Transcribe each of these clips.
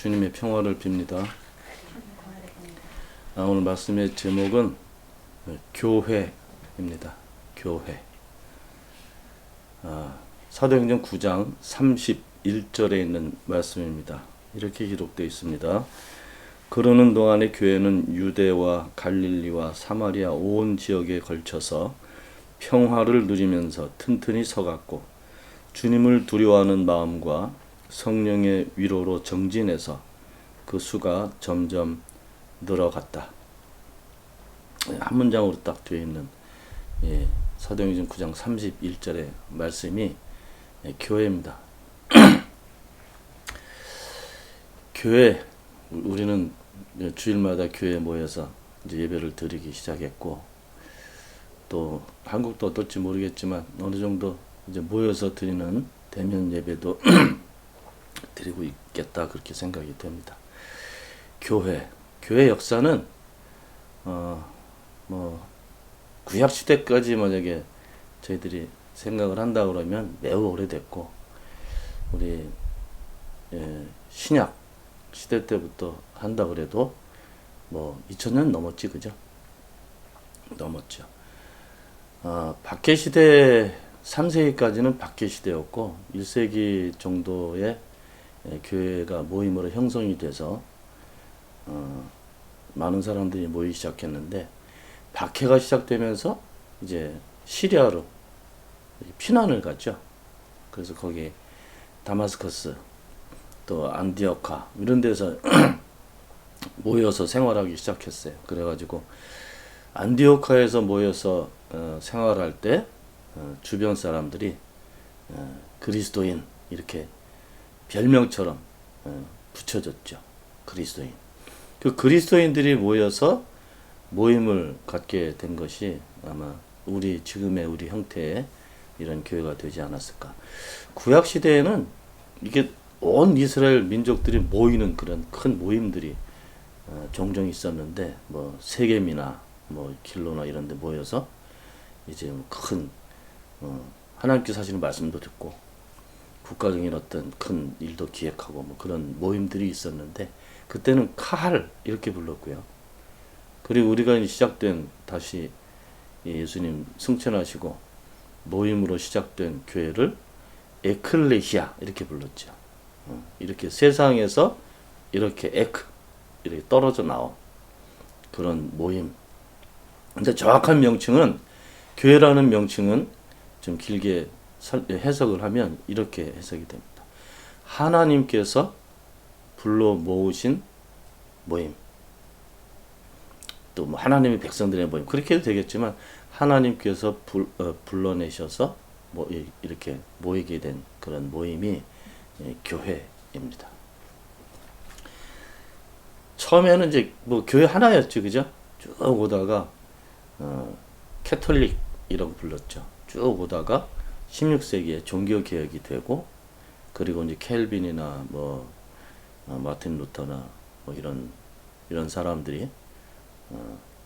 주님의 평화를 빕니다. 오늘 말씀의 제목은 교회입니다. 교회. 사도행전 9장 31절에 있는 말씀입니다. 이렇게 기록되어 있습니다. 그러는 동안에 교회는 유대와 갈릴리와 사마리아 온 지역에 걸쳐서 평화를 누리면서 튼튼히 서갔고 주님을 두려워하는 마음과 성령의 위로로 정진해서 그 수가 점점 늘어갔다. 한 문장으로 딱 되어 있는 사도행전 9장 31절의 말씀이 교회입니다. 교회, 우리는 주일마다 교회에 모여서 이제 예배를 드리기 시작했고, 또 한국도 어떨지 모르겠지만 어느 정도 이제 모여서 드리는 대면 예배도 드리고 있겠다, 그렇게 생각이 됩니다. 교회 역사는 구약 시대까지 만약에 저희들이 생각을 한다 그러면 매우 오래됐고, 우리 신약 시대 때부터 한다 그래도 2000년 넘었지, 그죠? 넘었죠. 박해 시대 3세기까지는 박해 시대였고 1세기 정도에 교회가 모임으로 형성이 돼서 많은 사람들이 모이기 시작했는데, 박해가 시작되면서 이제 시리아로 피난을 갔죠. 그래서 거기 다마스커스 또 안디오카 이런 데서 모여서 생활하기 시작했어요. 그래가지고 안디오카에서 모여서 생활할 때 주변 사람들이 그리스도인 이렇게 별명처럼 붙여졌죠. 그리스도인. 그 그리스도인들이 모여서 모임을 갖게 된 것이 아마 지금의 우리 형태의 이런 교회가 되지 않았을까. 구약 시대에는 이게 온 이스라엘 민족들이 모이는 그런 큰 모임들이 종종 있었는데, 세겜이나 길로나 이런 데 모여서 이제 큰 하나님께서 하시는 말씀도 듣고 국가적인 어떤 큰 일도 기획하고 그런 모임들이 있었는데, 그때는 카할 이렇게 불렀고요. 그리고 우리가 시작된 다시 예수님 승천하시고 모임으로 시작된 교회를 에클레시아 이렇게 불렀죠. 이렇게 세상에서 이렇게 이렇게 떨어져 나온 그런 모임. 근데 정확한 명칭은, 교회라는 명칭은 좀 길게 해석을 하면 이렇게 해석이 됩니다. 하나님께서 불러 모으신 모임, 또 하나님의 백성들의 모임, 그렇게 해도 되겠지만 하나님께서 불러내셔서 이렇게 모이게 된 그런 모임이 교회입니다. 처음에는 이제 교회 하나였죠, 그죠? 쭉 오다가 캐톨릭이라고 불렀죠. 쭉 오다가 16세기에 종교 개혁이 되고, 그리고 이제 켈빈이나 마틴 루터나 이런 사람들이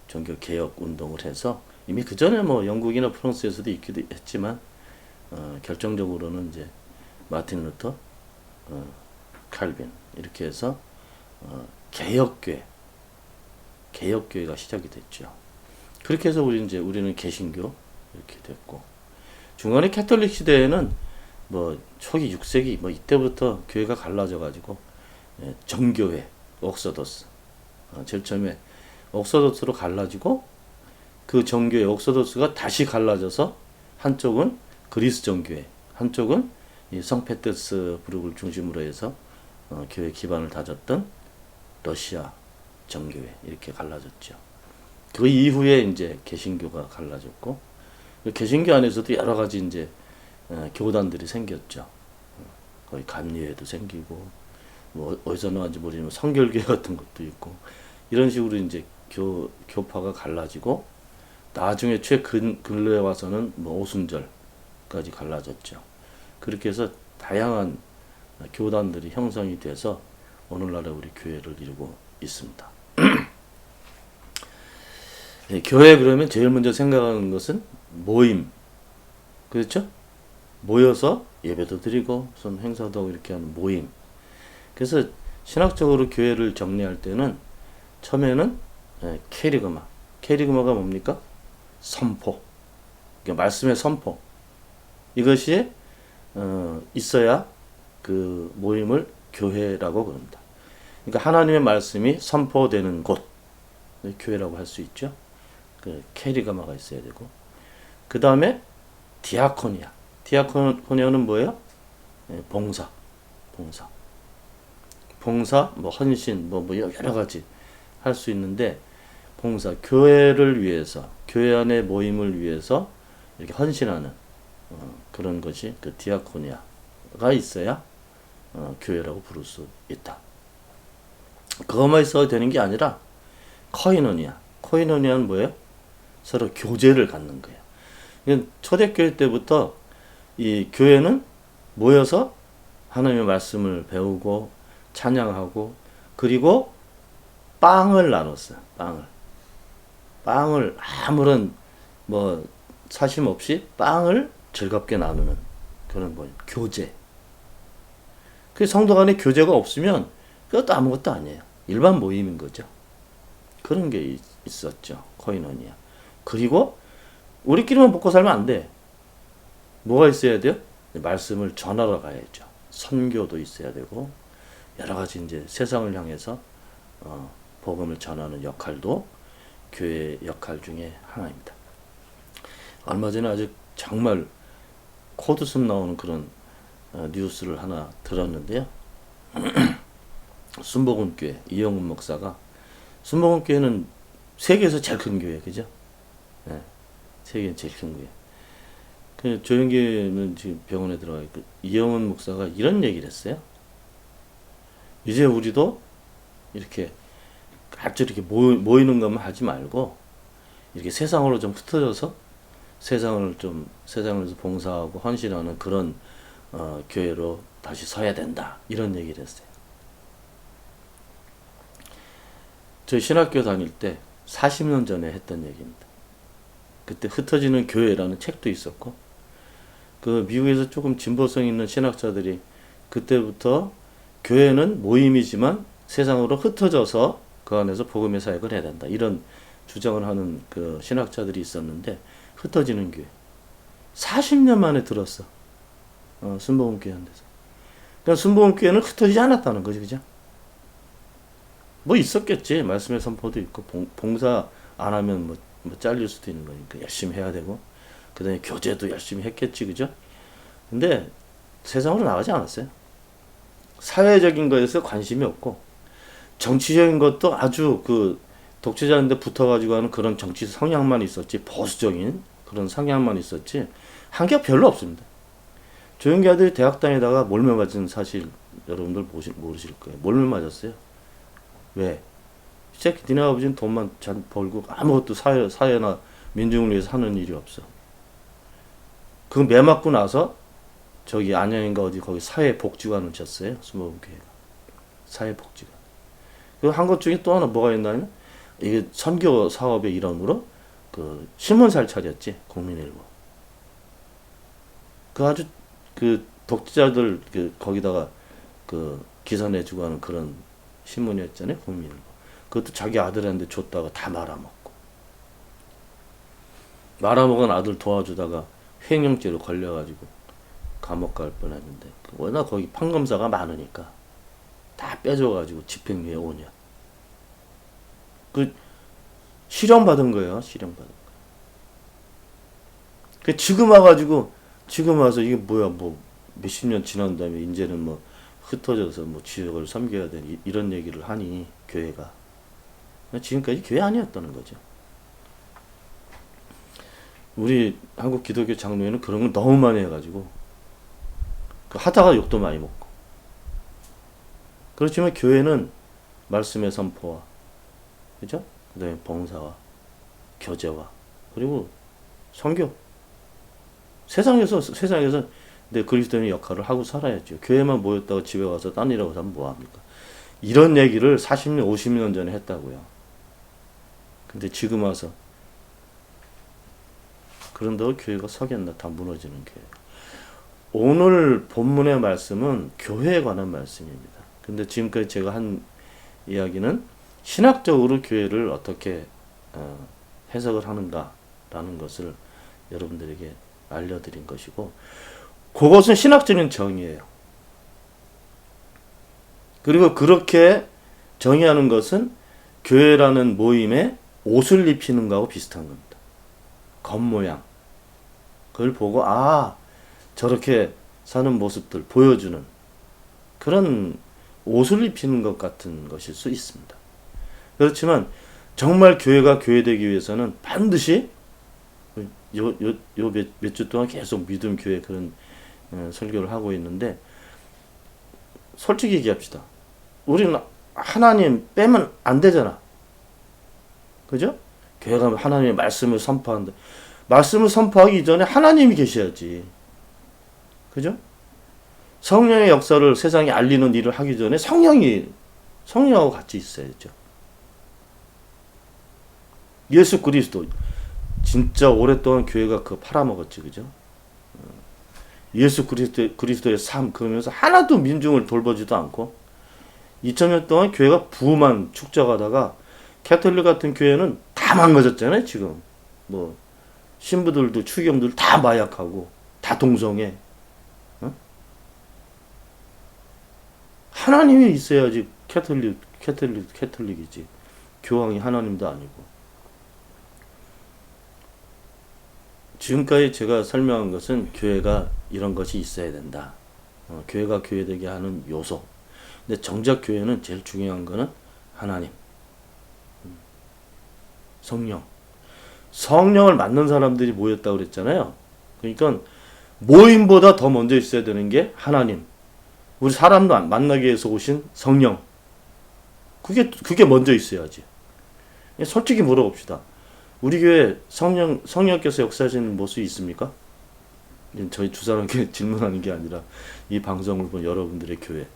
종교 개혁 운동을 해서, 이미 그 전에 영국이나 프랑스에서도 있기도 했지만 결정적으로는 이제 마틴 루터, 칼빈 이렇게 해서 개혁교회가 시작이 됐죠. 그렇게 해서 우리는 개신교 이렇게 됐고, 중간에 캐톨릭 시대에는 초기 6세기 이때부터 교회가 갈라져 가지고 정교회, 옥서더스, 제일 처음에 옥서더스로 갈라지고, 그 정교회 옥서더스가 다시 갈라져서 한쪽은 그리스 정교회, 한쪽은 이 성페테르스부르크를 중심으로 해서 교회 기반을 다졌던 러시아 정교회, 이렇게 갈라졌죠. 그 이후에 이제 개신교가 갈라졌고, 개신교 안에서도 여러 가지 이제 교단들이 생겼죠. 거의 감리회도 생기고, 어디서 나왔는지 모르지만 성결교회 같은 것도 있고, 이런 식으로 이제 교파가 갈라지고, 나중에 근래에 와서는 오순절까지 갈라졌죠. 그렇게 해서 다양한 교단들이 형성이 돼서 오늘날의 우리 교회를 이루고 있습니다. 교회 그러면 제일 먼저 생각하는 것은 모임, 그렇죠? 모여서 예배도 드리고 무슨 행사도 하고 이렇게 하는 모임. 그래서 신학적으로 교회를 정리할 때는 처음에는 캐리그마. 캐리그마가 뭡니까? 선포. 그러니까 말씀의 선포. 이것이 있어야 그 모임을 교회라고 그럽니다. 그러니까 하나님의 말씀이 선포되는 곳, 교회라고 할 수 있죠. 그 캐리그마가 있어야 되고, 그 다음에 디아코니아. 디아코니아는 뭐예요? 봉사, 봉사, 뭐 헌신, 뭐 여러 가지 할 수 있는데, 봉사, 교회를 위해서, 교회 안의 모임을 위해서 이렇게 헌신하는 그런 것이 그 디아코니아가 있어야 교회라고 부를 수 있다. 그것만 있어도 되는 게 아니라 코이노니아. 코이노니아는 뭐예요? 서로 교제를 갖는 거예요. 초대교회 때부터 이 교회는 모여서 하나님의 말씀을 배우고 찬양하고 그리고 빵을 나눴어요. 빵을 아무런 뭐 사심 없이 빵을 즐겁게 나누는 그런 모임, 교제. 그 성도 간에 교제가 없으면 그것도 아무것도 아니에요. 일반 모임인 거죠. 그런 게 있었죠. 코이노니아. 그리고 우리끼리만 먹고 살면 안 돼. 뭐가 있어야 돼요? 말씀을 전하러 가야죠. 선교도 있어야 되고 여러 가지 이제 세상을 향해서 복음을 전하는 역할도 교회의 역할 중에 하나입니다. 얼마 전에 아주 정말 코드숨 나오는 그런 뉴스를 하나 들었는데요. 순복음교회 이영훈 목사가 순복음교회는 세계에서 제일 큰 교회, 그죠? 네, 세계에서 제일 큰 교회. 그 조영기는 지금 병원에 들어가 있고 이영훈 목사가 이런 얘기를 했어요. 이제 우리도 이렇게 아주 이렇게 모이는 것만 하지 말고 이렇게 세상으로 좀 흩어져서 세상을 봉사하고 헌신하는 그런 교회로 다시 서야 된다. 이런 얘기를 했어요. 저희 신학교 다닐 때 40년 전에 했던 얘기입니다. 그때 흩어지는 교회라는 책도 있었고 그 미국에서 조금 진보성 있는 신학자들이 그때부터 교회는 모임이지만 세상으로 흩어져서 그 안에서 복음의 사역을 해야 된다. 이런 주장을 하는 그 신학자들이 있었는데 흩어지는 교회. 40년 만에 들었어. 순복음교회한테서. 그러니까 순복음교회는 흩어지지 않았다는 거지, 그죠? 뭐 있었겠지. 말씀의 선포도 있고 봉사 안 하면 뭐 잘릴 수도 있는 거니까 열심히 해야 되고 그 다음에 교제도 열심히 했겠지, 그죠? 근데 세상으로 나가지 않았어요. 사회적인 거에서 관심이 없고 정치적인 것도 아주 그 독재자인데 붙어가지고 하는 그런 정치 성향만 있었지 보수적인 그런 성향만 있었지 한계가 별로 없습니다. 조용기 아들이 대학 다니다가 몰매 맞은 사실 여러분들 모르실 거예요. 몰매 맞았어요. 왜? 이 새끼 니네 아버지는 돈만 잘 벌고 아무것도 사회나 민중을 위해서 하는 일이 없어. 그 매 맞고 나서 저기 안양인가 어디 거기 사회복지관을 졌어요. 순복음교회가. 사회복지관. 그 한 것 중에 또 하나 뭐가 있나요? 이게 선교 사업의 일환으로 그 신문사를 차렸지. 국민일보. 그 아주 그 독재자들 그 거기다가 그 기사 내주고 하는 그런 신문이었잖아요. 국민일보. 그것도 자기 아들한테 줬다가 다 말아먹고. 말아먹은 아들 도와주다가 횡령죄로 걸려가지고 감옥 갈 뻔했는데 워낙 거기 판검사가 많으니까 다 빼줘가지고 집행유예 5년. 그 실형받은 거예요. 실형받은 거. 그 지금 와서 이게 뭐야 뭐 몇십 년 지난 다음에 이제는 뭐 흩어져서 뭐 지역을 섬겨야 되니 이런 얘기를 하니 교회가 지금까지 교회 아니었다는 거죠. 우리 한국 기독교 장로회는 그런 걸 너무 많이 해가지고 하다가 욕도 많이 먹고. 그렇지만 교회는 말씀의 선포와 그죠? 그 다음에 봉사와 교제와 그리고 선교. 세상에서 내 그리스도인의 역할을 하고 살아야죠. 교회만 모였다고 집에 와서 딴 일하고 하면 뭐합니까? 이런 얘기를 40년, 50년 전에 했다고요. 근데 지금 와서 그런다고 교회가 서겠나? 다 무너지는 교회. 오늘 본문의 말씀은 교회에 관한 말씀입니다. 근데 지금까지 제가 한 이야기는 신학적으로 교회를 어떻게 해석을 하는가라는 것을 여러분들에게 알려드린 것이고, 그것은 신학적인 정의예요. 그리고 그렇게 정의하는 것은 교회라는 모임에 옷을 입히는 거하고 비슷한 겁니다. 겉모양. 그걸 보고 저렇게 사는 모습들 보여주는 그런 옷을 입히는 것 같은 것일 수 있습니다. 그렇지만 정말 교회가 교회되기 위해서는 반드시 몇 주 동안 계속 믿음 교회 그런 설교를 하고 있는데, 솔직히 얘기합시다. 우리는 하나님 빼면 안 되잖아. 그죠? 교회가 하나님의 말씀을 선포한다. 말씀을 선포하기 전에 하나님이 계셔야지. 그죠? 성령의 역사를 세상에 알리는 일을 하기 전에 성령하고 같이 있어야죠. 예수 그리스도 진짜 오랫동안 교회가 그거 팔아먹었지, 그죠? 예수 그리스도의 삶 그러면서 하나도 민중을 돌보지도 않고 2000년 동안 교회가 부만 축적하다가 캐톨릭 같은 교회는 다 망가졌잖아요. 지금 뭐 신부들도 추기경들 다 마약하고 다 동성애. 하나님이 있어야지 캐톨릭이지. 교황이 하나님도 아니고. 지금까지 제가 설명한 것은 교회가 이런 것이 있어야 된다. 교회가 교회되게 하는 요소. 근데 정작 교회는 제일 중요한 거는 하나님, 성령. 성령을 맡는 사람들이 모였다고 그랬잖아요. 그러니까 모임보다 더 먼저 있어야 되는 게 하나님. 우리 사람도 만나기 위해서 오신 성령. 그게 먼저 있어야지. 솔직히 물어봅시다. 우리 교회 성령께서 역사하시는 모습이 있습니까? 저희 두 사람께 질문하는 게 아니라 이 방송을 본 여러분들의 교회.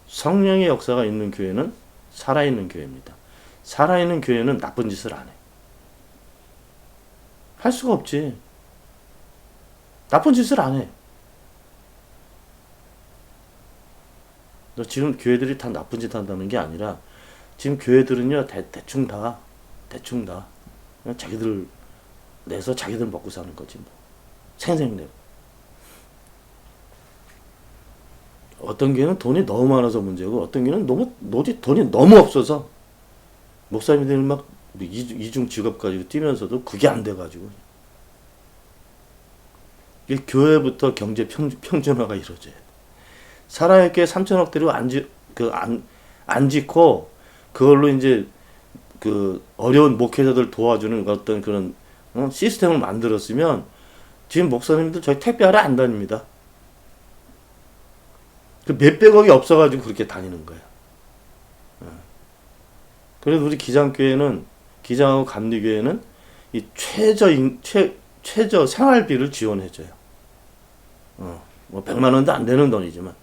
성령의 역사가 있는 교회는 살아있는 교회입니다. 살아있는 교회는 나쁜 짓을 안 해. 할 수가 없지. 나쁜 짓을 안 해. 지금 교회들이 다 나쁜 짓 한다는 게 아니라 지금 교회들은요 대충 다 그냥 자기들 내서 자기들 먹고 사는 거지 뭐. 생색내고. 어떤 교회는 돈이 너무 많아서 문제고 어떤 교회는 돈이 너무 없어서 목사님들이 막 이중 직업 가지고 뛰면서도 그게 안 돼가지고 이게 교회부터 경제 평준화가 이루어져야 돼. 살아있게 3천억대로 안 짓고 그걸로 이제 그 어려운 목회자들 도와주는 어떤 그런 시스템을 만들었으면 지금 목사님들 저희 택배하러 안 다닙니다. 그 몇백억이 없어가지고 그렇게 다니는 거야. 그래서 우리 기장하고 감리교회는 이 최저 생활비를 지원해줘요. 뭐 100만 원도 안 되는 돈이지만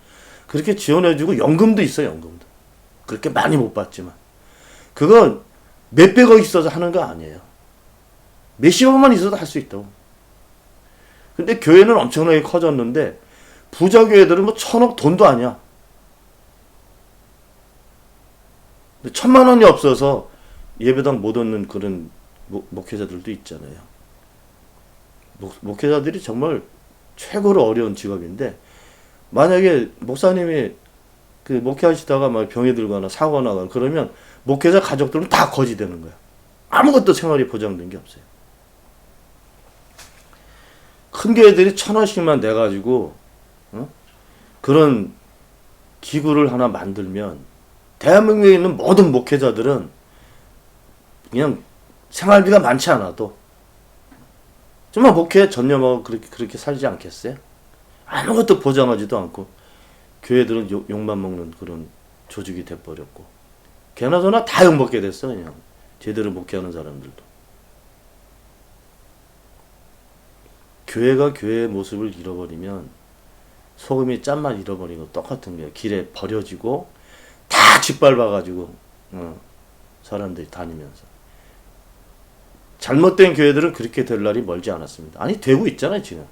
그렇게 지원해주고 연금도 있어요. 연금도 그렇게 많이 못 받지만 그건 몇백억 있어서 하는 거 아니에요. 몇십억만 있어도 할 수 있다고. 근데 교회는 엄청나게 커졌는데 부자 교회들은 뭐 1000억 돈도 아니야. 1000만 원이 없어서 예배당 못 얻는 그런 목회자들도 있잖아요. 목회자들이 정말 최고로 어려운 직업인데 만약에 목사님이 그 목회하시다가 막 병이 들거나 사고가 나거나 그러면 목회자 가족들은 다 거지 되는 거야. 아무것도 생활이 보장된 게 없어요. 큰 교회들이 1000원씩만 내가지고 그런 기구를 하나 만들면 대한민국에 있는 모든 목회자들은 그냥 생활비가 많지 않아도 정말 목회 전념하고 그렇게 살지 않겠어요? 아무것도 보장하지도 않고 교회들은 욕만 먹는 그런 조직이 돼버렸고 개나소나 다 욕먹게 됐어. 그냥 제대로 목회하는 사람들도. 교회가 교회의 모습을 잃어버리면 소금이 짠맛 잃어버린 거 똑같은 거예요. 길에 버려지고 다 짓밟아가지고 사람들이 다니면서. 잘못된 교회들은 그렇게 될 날이 멀지 않았습니다. 아니 되고 있잖아요 지금.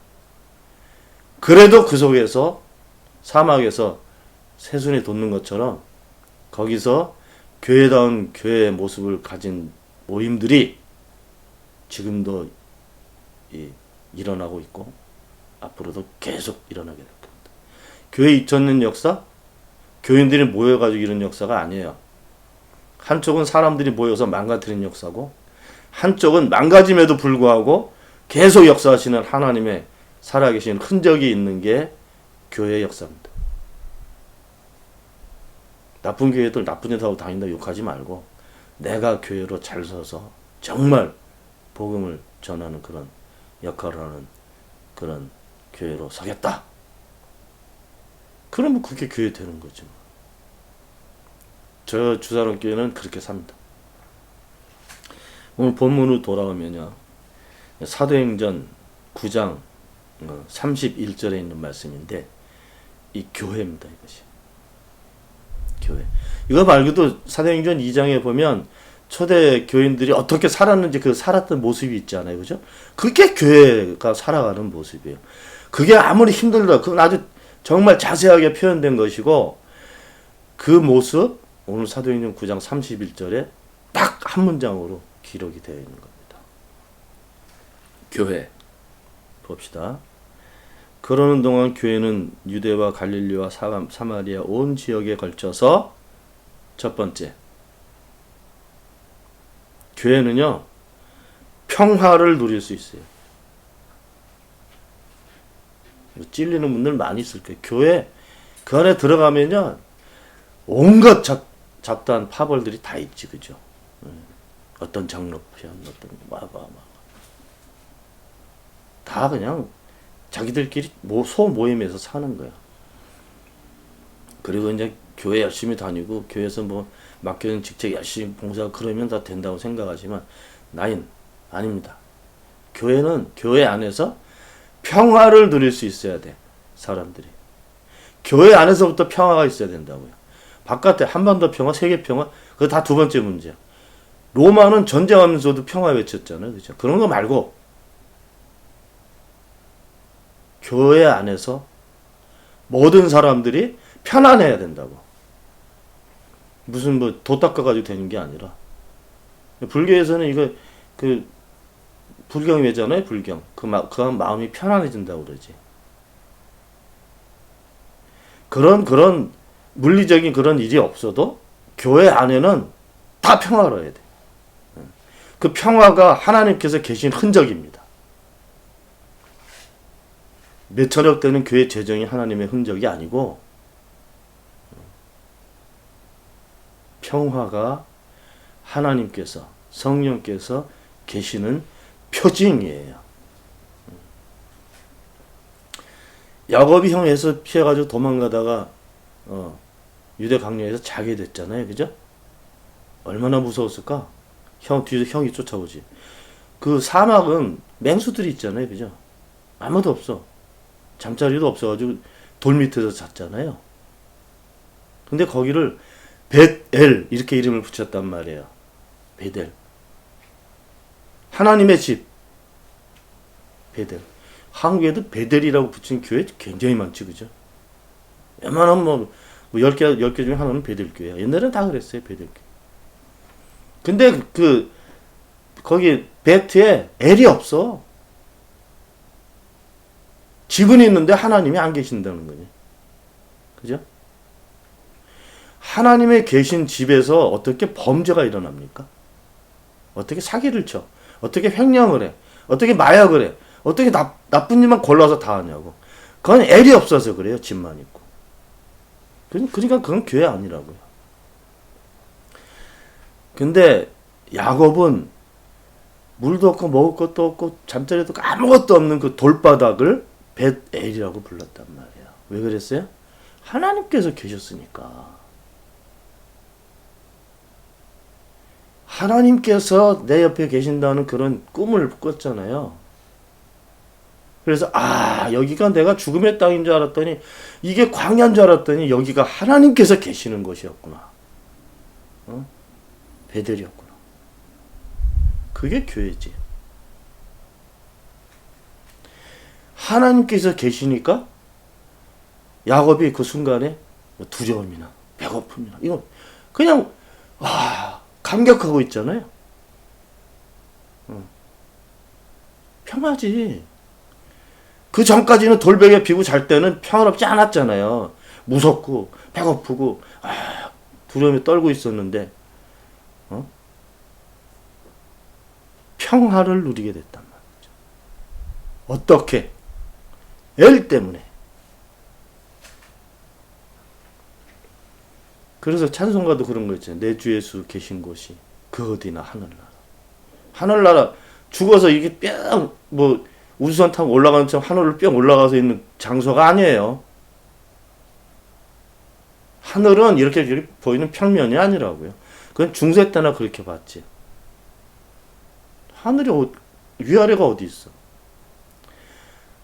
그래도 그 속에서 사막에서 새순이 돋는 것처럼 거기서 교회다운 교회의 모습을 가진 모임들이 지금도 일어나고 있고 앞으로도 계속 일어나게 될 겁니다. 교회 2000년 역사, 교인들이 모여가지고 이런 역사가 아니에요. 한쪽은 사람들이 모여서 망가뜨린 역사고 한쪽은 망가짐에도 불구하고 계속 역사하시는 하나님의 살아계신 흔적이 있는 게 교회의 역사입니다. 나쁜 교회들 나쁜 짓 하고 다닌다 욕하지 말고 내가 교회로 잘 서서 정말 복음을 전하는 그런 역할을 하는 그런 교회로 서겠다. 그러면 그게 교회 되는 거죠. 저 주사람 교회는 그렇게 삽니다. 오늘 본문으로 돌아오면요. 사도행전 9장 31절에 있는 말씀인데 이 교회입니다. 이것이. 교회. 이거 말고도 사도행전 2장에 보면 초대 교인들이 어떻게 살았는지 그 살았던 모습이 있잖아요. 그죠? 그게 교회가 살아가는 모습이에요. 그게 아무리 힘들다. 그건 아주 정말 자세하게 표현된 것이고 그 모습 오늘 사도행전 9장 31절에 딱 한 문장으로 기록이 되어 있는 겁니다. 교회. 봅시다. 그러는 동안 교회는 유대와 갈릴리와 사마리아 온 지역에 걸쳐서 첫 번째 교회는요 평화를 누릴 수 있어요. 찔리는 분들 많이 있을 거예요. 교회 그 안에 들어가면요 온갖 잡다한 파벌들이 다 있지, 그죠? 어떤 장로편, 어떤 다 그냥 자기들끼리 소모임에서 사는 거야. 그리고 이제 교회 열심히 다니고 교회에서 뭐 맡겨진 직책 열심히 봉사하고 그러면 다 된다고 생각하지만 아닙니다. 교회는 교회 안에서 평화를 누릴 수 있어야 돼. 사람들이. 교회 안에서부터 평화가 있어야 된다고요. 바깥에 한반도 평화, 세계 평화, 그거 다 두 번째 문제야. 로마는 전쟁하면서도 평화 외쳤잖아요. 그죠? 그런 거 말고 교회 안에서 모든 사람들이 편안해야 된다고. 무슨 뭐 도 닦아가지고 되는 게 아니라. 불교에서는 이거 불경이 왜잖아요. 불경. 그 마음이 편안해진다고 그러지. 그런 물리적인 그런 일이 없어도 교회 안에는 다 평화로워야 돼. 그 평화가 하나님께서 계신 흔적입니다. 몇천억 되는 교회 재정이 하나님의 흔적이 아니고 평화가 하나님께서 성령께서 계시는 표징이에요. 야곱이 형에서 피해가지고 도망가다가 유대 강령에서 자게 됐잖아요. 그죠? 얼마나 무서웠을까? 뒤에서 형이 쫓아오지. 그 사막은 맹수들이 있잖아요. 그죠? 아무도 없어. 잠자리도 없어가지고 돌 밑에서 잤잖아요. 근데 거기를 벳엘 이렇게 이름을 붙였단 말이에요. 베델. 하나님의 집. 베델. 한국에도 베델이라고 붙인 교회 굉장히 많지, 그죠? 웬만하면 뭐 10개 중에 하나는 베델 교회야. 옛날엔 다 그랬어요, 베델 교회. 근데 거기 베트에 엘이 없어. 집은 있는데 하나님이 안 계신다는 거지. 그죠? 하나님의 계신 집에서 어떻게 범죄가 일어납니까? 어떻게 사기를 쳐? 어떻게 횡령을 해? 어떻게 마약을 해? 어떻게 나쁜 일만 골라서 다 하냐고. 그건 엘이 없어서 그래요. 집만 있고. 그러니까 그건 교회 아니라고요. 근데 야곱은 물도 없고 먹을 것도 없고 잠자리도 없고 아무것도 없는 그 돌바닥을 벳엘이라고 불렀단 말이에요. 왜 그랬어요? 하나님께서 계셨으니까. 하나님께서 내 옆에 계신다는 그런 꿈을 꿨잖아요. 그래서 여기가 내가 죽음의 땅인 줄 알았더니 이게 광야인 줄 알았더니 여기가 하나님께서 계시는 곳이었구나. 베델이었구나. 그게 교회지. 하나님께서 계시니까 야곱이 그 순간에 두려움이나 배고픔이나 이거 그냥 감격하고 있잖아요. 평화지. 그 전까지는 돌베개 피고 잘 때는 평화롭지 않았잖아요. 무섭고 배고프고 두려움에 떨고 있었는데 평화를 누리게 됐단 말이죠. 어떻게? 엘 때문에. 그래서 찬송가도 그런 거 있잖아요. 내 주 예수 계신 곳이 그 어디나 하늘나라. 하늘나라 죽어서 이게 뿅 우주선 타고 올라가는 처럼 하늘로 뿅 올라가서 있는 장소가 아니에요. 하늘은 이렇게 보이는 평면이 아니라고요. 그건 중세 때나 그렇게 봤지. 하늘이 위아래가 어디 있어?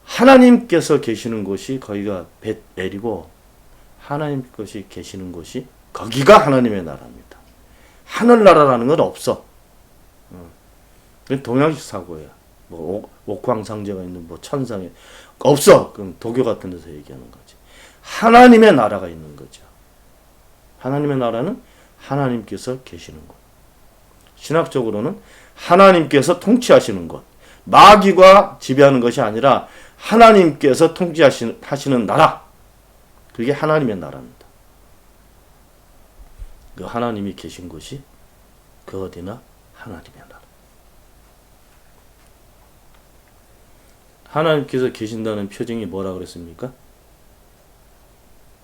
하나님께서 계시는 곳이 거기가 벳엘이고 하나님 것이 계시는 곳이 거기가 하나님의 나라입니다. 하늘나라라는 건 없어. 그건 동양식 사고야. 옥황상제가 있는 천상에 없어. 그럼 도교 같은 데서 얘기하는 거지. 하나님의 나라가 있는 거죠. 하나님의 나라는 하나님께서 계시는 곳. 신학적으로는 하나님께서 통치하시는 것. 마귀가 지배하는 것이 아니라 하나님께서 통치하시는 나라. 그게 하나님의 나라입니다. 그 하나님이 계신 곳이 그 어디나 하나님의 나라. 하나님께서 계신다는 표징이 뭐라 그랬습니까?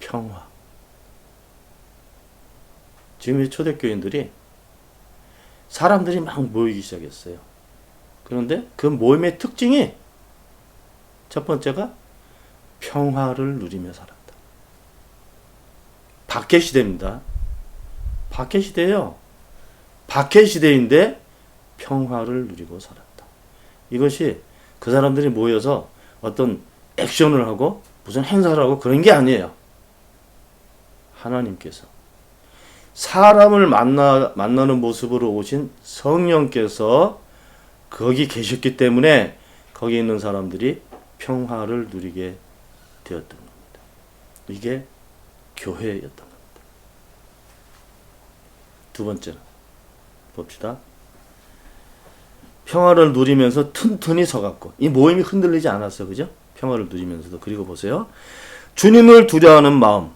평화. 지금 이 초대교인들이 사람들이 막 모이기 시작했어요. 그런데 그 모임의 특징이 첫 번째가 평화를 누리며 살았다. 박해 시대입니다. 박해 시대예요. 박해 시대인데 평화를 누리고 살았다. 이것이 그 사람들이 모여서 어떤 액션을 하고 무슨 행사를 하고 그런 게 아니에요. 하나님께서 사람을 만나는 모습으로 오신 성령께서 거기 계셨기 때문에 거기 있는 사람들이 평화를 누리게 되었던 겁니다. 이게 교회였던 겁니다. 두 번째는 봅시다. 평화를 누리면서 튼튼히 서갖고 이 모임이 흔들리지 않았어요. 그죠? 평화를 누리면서도. 그리고 보세요. 주님을 두려워하는 마음.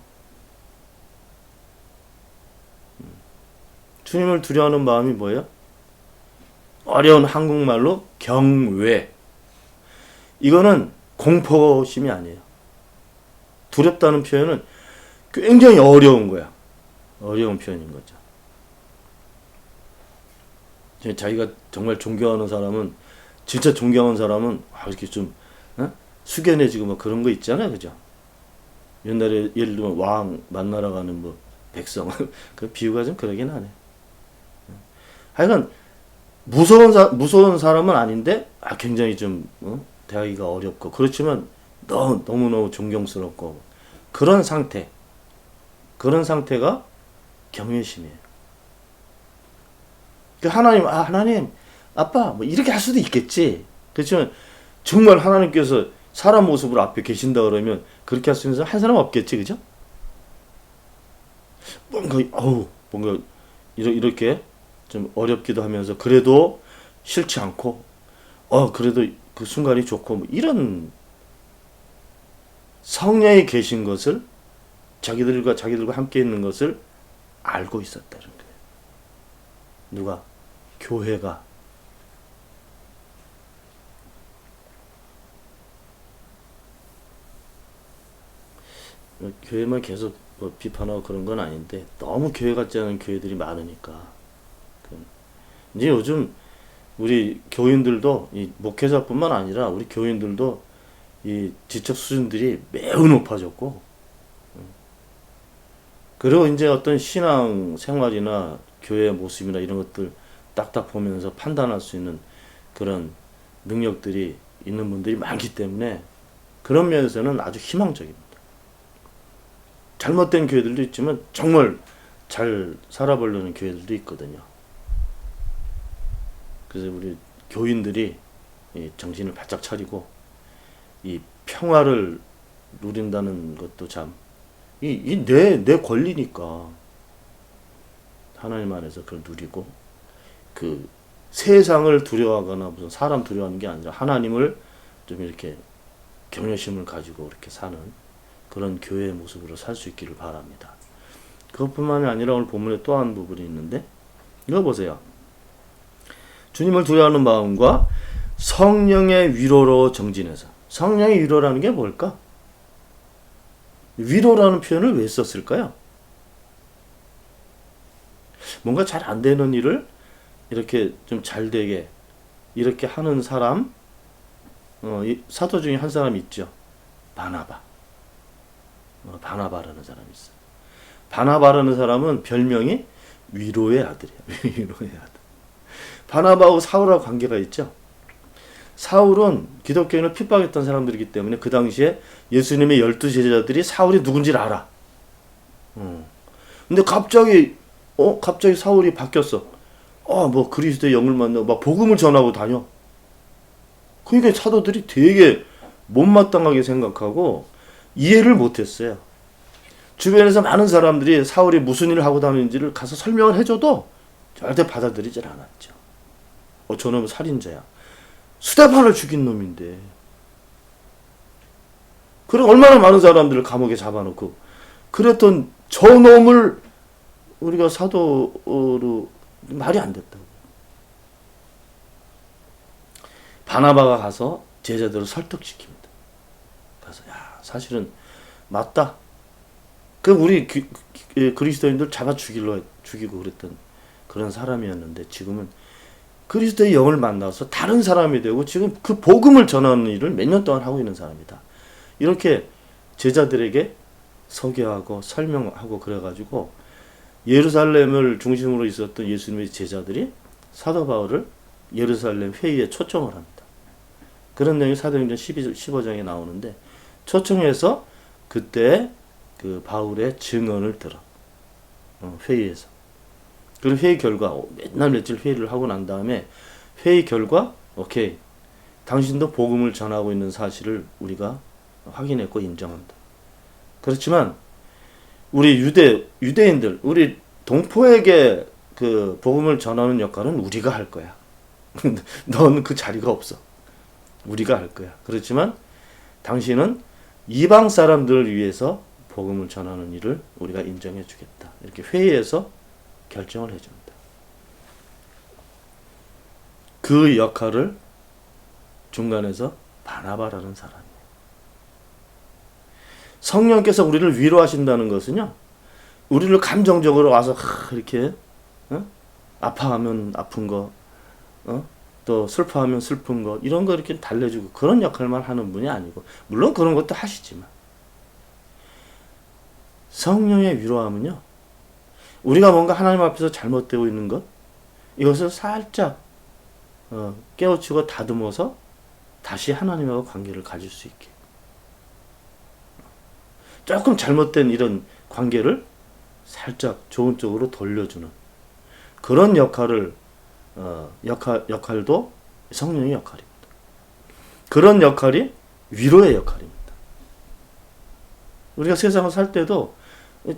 주님을 두려워하는 마음이 뭐예요? 어려운 한국말로 경외. 이거는 공포심이 아니에요. 두렵다는 표현은 굉장히 어려운 거야. 어려운 표현인 거죠. 자기가 정말 존경하는 사람은, 진짜 존경하는 사람은 이렇게 좀 숙연해지고 뭐 그런 거 있잖아요. 그죠? 옛날에 예를 들면 왕 만나러 가는 백성 그 비유가 좀 그러긴 하네. 하여간 무서운 사람은 아닌데 굉장히 좀 대하기가 어렵고 그렇지만 너무너무 존경스럽고 그런 상태가 경외심이에요. 하나님 아빠 이렇게 할 수도 있겠지. 그렇지만 정말 하나님께서 사람 모습으로 앞에 계신다 그러면 그렇게 할 수 있는 사람 한 사람 없겠지. 그죠? 뭔가 이렇게 좀 어렵기도 하면서 그래도 싫지 않고 그래도 그 순간이 좋고 이런 성령이 계신 것을 자기들과 함께 있는 것을 알고 있었다는 거예요. 누가? 교회가. 교회만 계속 비판하고 그런 건 아닌데 너무 교회 같지 않은 교회들이 많으니까. 이제 요즘 우리 교인들도 이 목회자뿐만 아니라 우리 교인들도 이 지적 수준들이 매우 높아졌고, 그리고 이제 어떤 신앙 생활이나 교회의 모습이나 이런 것들 딱딱 보면서 판단할 수 있는 그런 능력들이 있는 분들이 많기 때문에 그런 면에서는 아주 희망적입니다. 잘못된 교회들도 있지만 정말 잘 살아보려는 교회들도 있거든요. 그래서 우리 교인들이 이 정신을 바짝 차리고 이 평화를 누린다는 것도 참, 내 권리니까 하나님 안에서 그걸 누리고, 그 세상을 두려워하거나 무슨 사람 두려워하는 게 아니라 하나님을 좀 이렇게 경외심을 가지고 이렇게 사는 그런 교회의 모습으로 살 수 있기를 바랍니다. 그것뿐만이 아니라 오늘 본문에 또 한 부분이 있는데, 이거 보세요. 주님을 두려워하는 마음과 성령의 위로로 정진해서. 성령의 위로라는 게 뭘까? 위로라는 표현을 왜 썼을까요? 뭔가 잘 안 되는 일을 이렇게 좀 잘 되게 이렇게 하는 사람, 사도 중에 한 사람 있죠. 바나바. 바나바라는 사람이 있어요. 바나바라는 사람은 별명이 위로의 아들이에요. 위로의 아들. 바나바하고 사울하고 관계가 있죠. 사울은 기독교인을 핍박했던 사람들이기 때문에 그 당시에 예수님의 12제자들이 사울이 누군지를 알아. 근데 갑자기 사울이 바뀌었어. 뭐 그리스도의 영을 만나고 막 복음을 전하고 다녀. 그러니까 사도들이 되게 못마땅하게 생각하고 이해를 못했어요. 주변에서 많은 사람들이 사울이 무슨 일을 하고 다니는지를 가서 설명을 해줘도 절대 받아들이질 않았죠. 저놈은 살인자야. 스데반을 죽인 놈인데. 그리고 얼마나 많은 사람들을 감옥에 잡아놓고 그랬던 저놈을 우리가 사도로 말이 안 됐다고. 바나바가 가서 제자들을 설득시킵니다. 가서 사실은 맞다. 우리 그리스도인들 잡아 죽이고 그랬던 그런 사람이었는데 지금은 그리스도의 영을 만나서 다른 사람이 되고 지금 그 복음을 전하는 일을 몇 년 동안 하고 있는 사람이다. 이렇게 제자들에게 소개하고 설명하고 그래가지고 예루살렘을 중심으로 있었던 예수님의 제자들이 사도 바울을 예루살렘 회의에 초청을 합니다. 그런 내용이 사도행전 15장에 나오는데 초청해서 그때 그 바울의 증언을 들어. 회의에서. 그리고 회의 결과 맨날 며칠 회의를 하고 난 다음에 회의 결과 오케이. 당신도 복음을 전하고 있는 사실을 우리가 확인했고 인정한다. 그렇지만 우리 유대인들, 우리 동포에게 그 복음을 전하는 역할은 우리가 할 거야. 넌 그 자리가 없어. 우리가 할 거야. 그렇지만 당신은 이방 사람들을 위해서 복음을 전하는 일을 우리가 인정해 주겠다. 이렇게 회의에서 결정을 해줍니다. 그 역할을 중간에서 바나바라는 사람이에요. 성령께서 우리를 위로하신다는 것은요, 우리를 감정적으로 와서 이렇게 아파하면 아픈 거, 또 슬퍼하면 슬픈 거, 이런 거 이렇게 달래주고 그런 역할만 하는 분이 아니고, 물론 그런 것도 하시지만 성령의 위로함은요, 우리가 뭔가 하나님 앞에서 잘못되고 있는 것, 이것을 살짝 깨우치고 다듬어서 다시 하나님하고 관계를 가질 수 있게, 조금 잘못된 이런 관계를 살짝 좋은 쪽으로 돌려주는 그런 역할도 성령의 역할입니다. 그런 역할이 위로의 역할입니다. 우리가 세상을 살 때도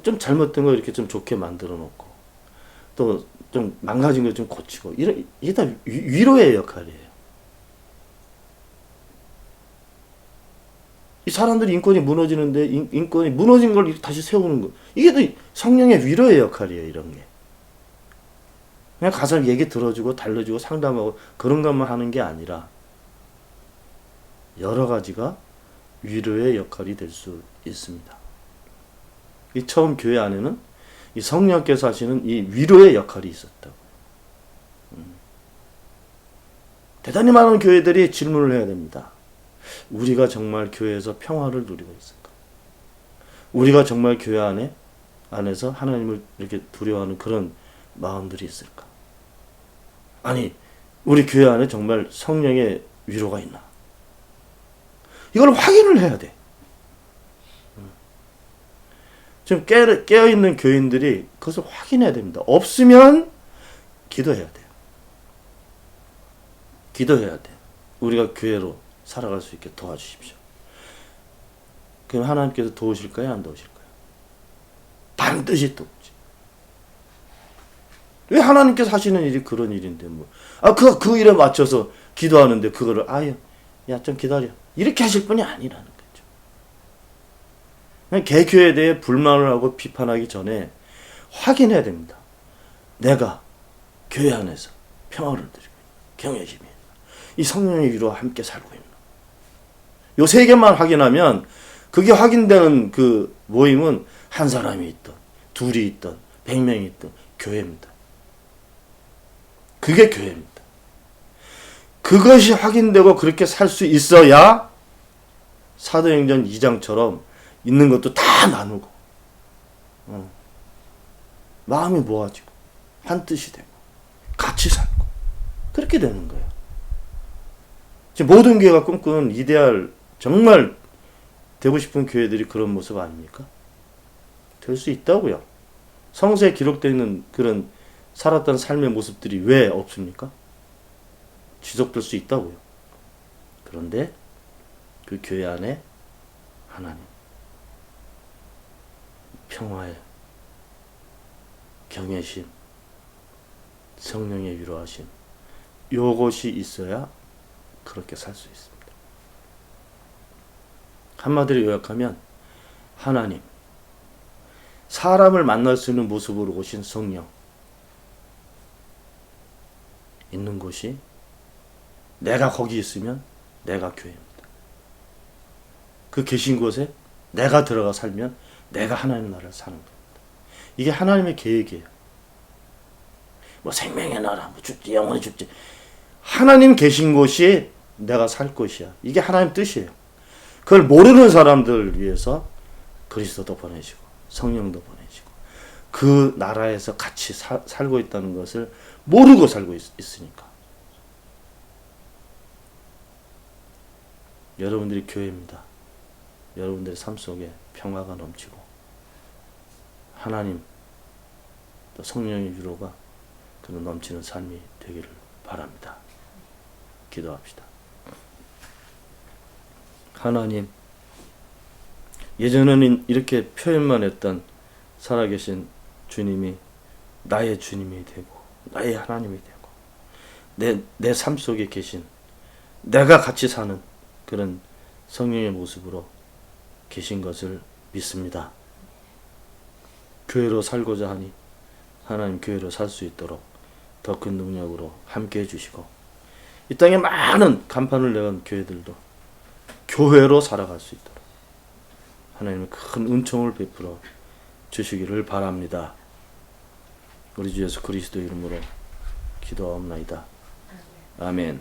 좀 잘못된 거 이렇게 좀 좋게 만들어 놓고, 또 좀 망가진 거 좀 고치고, 이게 다 위로의 역할이에요. 이 사람들이 인권이 무너지는데, 인권이 무너진 걸 다시 세우는 거, 이게 또 성령의 위로의 역할이에요, 이런 게. 그냥 가서 얘기 들어주고, 달래주고, 상담하고, 그런 것만 하는 게 아니라, 여러 가지가 위로의 역할이 될 수 있습니다. 이 처음 교회 안에는 이 성령께서 하시는 이 위로의 역할이 있었다고. 대단히 많은 교회들이 질문을 해야 됩니다. 우리가 정말 교회에서 평화를 누리고 있을까? 우리가 정말 교회 안에서 하나님을 이렇게 두려워하는 그런 마음들이 있을까? 아니, 우리 교회 안에 정말 성령의 위로가 있나? 이걸 확인을 해야 돼. 지금 깨어있는 교인들이 그것을 확인해야 됩니다. 없으면 기도해야 돼요. 기도해야 돼. 우리가 교회로 살아갈 수 있게 도와주십시오. 그럼 하나님께서 도우실까요? 안 도우실까요? 반드시 도우지. 왜 하나님께서 하시는 일이 그런 일인데 뭐. 그 일에 맞춰서 기도하는데 그거를 야, 좀 기다려. 이렇게 하실 분이 아니라는 거죠. 개교에 대해 불만을 하고 비판하기 전에 확인해야 됩니다. 내가 교회 안에서 평화를 드리고 경외심이 있나, 이 성령의 위로와 함께 살고 있나. 요 세 개만 확인하면 그게 확인되는 그 모임은 한 사람이 있든 둘이 있든 100명이 있든 교회입니다. 그게 교회입니다. 그것이 확인되고 그렇게 살 수 있어야 사도행전 2장처럼 있는 것도 다 나누고 마음이 모아지고 한 뜻이 되고 같이 살고 그렇게 되는 거예요. 지금 모든 교회가 꿈꾸는 이데알, 정말 되고 싶은 교회들이 그런 모습 아닙니까? 될 수 있다고요. 성서에 기록되어 있는 그런 살았던 삶의 모습들이 왜 없습니까? 지속될 수 있다고요. 그런데 그 교회 안에 하나님, 평화의 경외심, 성령의 위로하심, 요것이 있어야 그렇게 살 수 있습니다. 한마디로 요약하면 하나님, 사람을 만날 수 있는 모습으로 오신 성령 있는 곳이, 내가 거기 있으면 내가 교회입니다. 그 계신 곳에 내가 들어가 살면 내가 하나님 나라를 사는 겁니다. 이게 하나님의 계획이에요. 뭐 생명의 나라, 뭐 죽지, 영원히 죽지. 하나님 계신 곳이 내가 살 곳이야. 이게 하나님 뜻이에요. 그걸 모르는 사람들 위해서 그리스도도 보내시고 성령도 보내시고 그 나라에서 같이 살고 있다는 것을 모르고 살고 있으니까. 여러분들이 교회입니다. 여러분들의 삶 속에 평화가 넘치고 하나님 또 성령의 위로가 그런 넘치는 삶이 되기를 바랍니다. 기도합시다. 하나님, 예전에는 이렇게 표현만 했던 살아계신 주님이 나의 주님이 되고 나의 하나님이 되고 내 삶 속에 계신, 내가 같이 사는 그런 성령의 모습으로 계신 것을 믿습니다. 교회로 살고자 하니 하나님 교회로 살 수 있도록 더 큰 능력으로 함께 해주시고 이 땅에 많은 간판을 내건 교회들도 교회로 살아갈 수 있도록 하나님의 큰 은총을 베풀어 주시기를 바랍니다. 우리 주 예수 그리스도 이름으로 기도하옵나이다. 아멘.